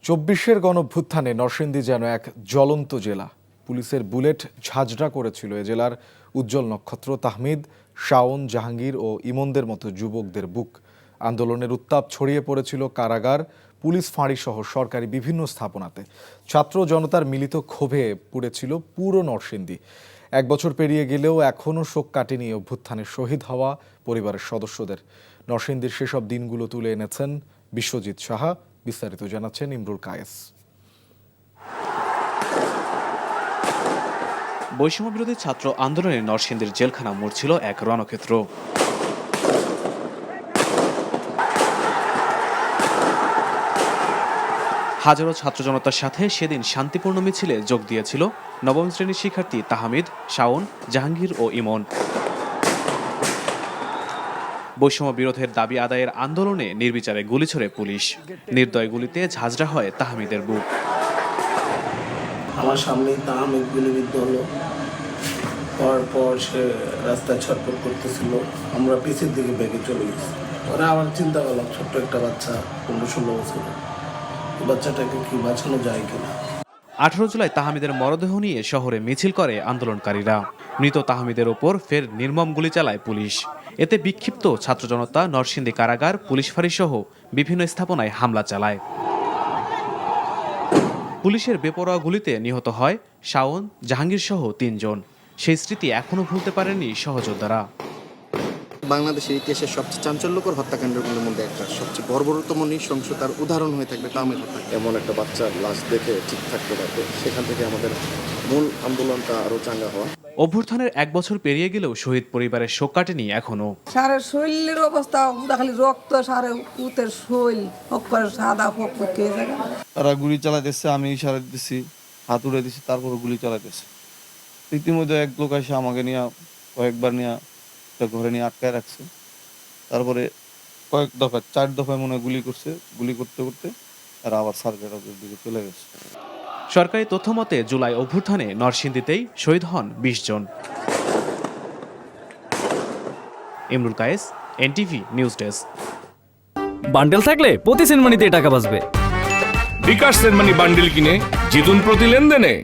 চব্বিশের গণঅভ্যুত্থানে নরসিংদী যেন এক জ্বলন্ত জেলা। পুলিশের বুলেট ঝাঁঝরা করেছিল এ জেলার উজ্জ্বল নক্ষত্র তাহমিদ, শাওন, জাহাঙ্গীর ও ইমনদের মতো যুবকদের বুক। আন্দোলনের উত্তাপ ছড়িয়ে পড়েছিল কারাগার, পুলিশ ফাঁড়ি সহ সরকারি বিভিন্ন স্থাপনাতে। ছাত্র জনতার মিলিত ক্ষোভে পুড়েছিল পুরো নরসিংদী। এক বছর পেরিয়ে গেলেও এখনও শোক কাটেনি অভ্যুত্থানে শহীদ হওয়া পরিবারের সদস্যদের। নরসিংদীর সেসব দিনগুলো তুলে এনেছেন বিশ্বজিৎ সাহা। বিস্তারিত জানাচ্ছেন ইমরুল কায়েস। বৈষম্যবিরোধী ছাত্র আন্দোলনে নরসিংদীর জেলখানা মোড় ছিল এক রণক্ষেত্র। হাজারো ছাত্র জনতার সাথে সেদিন শান্তিপূর্ণ মিছিলে যোগ দিয়েছিল নবম শ্রেণীর শিক্ষার্থী তাহমিদ, শাওন, জাহাঙ্গীর ও ইমন। বৈষম্য বিরোধের দাবি আদায়ের আন্দোলনে নির্বিচারে গুলি ছোড়ে পুলিশ। নির্দয় গুলিতে ঝাঁঝরা হয় তাহমিদের বুক। আমার সামনেই তাহমিদ গুলিবিদ্ধ হলো। পর সে রাস্তায় ছটফট করতেছিল, আমরা পিছের দিকে বেগে চলে গেছি। ওরা আমার চিন্তা করলাম, ছোট্ট একটা বাচ্চা, 15-16 বছর, বাচ্চাটাকে কি বাঁচানো যায় কিনা। 18 জুলাই তাহমিদের মরদেহ নিয়ে শহরে মিছিল করে আন্দোলনকারীরা। মৃত তাহমিদের ওপর ফের নির্মম গুলি চালায় পুলিশ। এতে বিক্ষিপ্ত ছাত্র জনতা নরসিংদী কারাগার, পুলিশ ফাঁড়ি সহ বিভিন্ন স্থাপনায় হামলা চালায়। পুলিশের বেপরোয়া গুলিতে নিহত হয় শাওন, জাহাঙ্গীর সহ 3 জন। সেই স্মৃতি এখনো ভুলতে পারেনি সহযোদ্ধারা। বাংলাদেশের ইতিহাসের সবচেয়ে চাঞ্চল্যকর হত্যাকাণ্ডগুলোর মধ্যে একটা, সবচেয়ে বর্বরতম নৃশংসতার উদাহরণ হয়ে থাকবে তাহমিদ হত্যাকাণ্ড। এমন একটা বাচ্চার লাশ দেখে ঠিক থাকতে পারবে, সেখান থেকে আমাদের মূল আন্দোলনটা আরো চাঙ্গা হওয়া। অভ্যুত্থানের 1 বছর পেরিয়ে গেলেও শহীদ পরিবারের শোক কাটেনি এখনো। সারের শরীরের অবস্থা খালি রক্ত, সারে উতের শৈল অক্ষরে সাদা পক্ষে জায়গা। তারা গুলি চালাইতেছে, আমি ইশারা দিচ্ছি, হাত উড়ে দিচ্ছি, তারপরে গুলি চালাইতেছে। ইতিমধ্যে এক লোক এসে আমাকে নিয়ে কয়েকবার নিয়ে একটা ঘরে নিয়ে আটকায় রাখছে। তারপরে কয়েক দফা 4 দফায় মনে হয় গুলি করছে। গুলি করতে করতে তারা আবার সার্কেটের দিকে চলে গেছে। সরকারি তথ্য মতে জুলাই অভ্যুত্থানে নরসিংদীতেই শহীদ হন 20 জন। Imrul Kayes, NTV news desk. Bundle থাকলে প্রতি সেনমানিতে টাকা বাঁচবে। বিকাশ সেনমানি বান্ডেল কিনে জিতুন প্রতি লেনদেনে।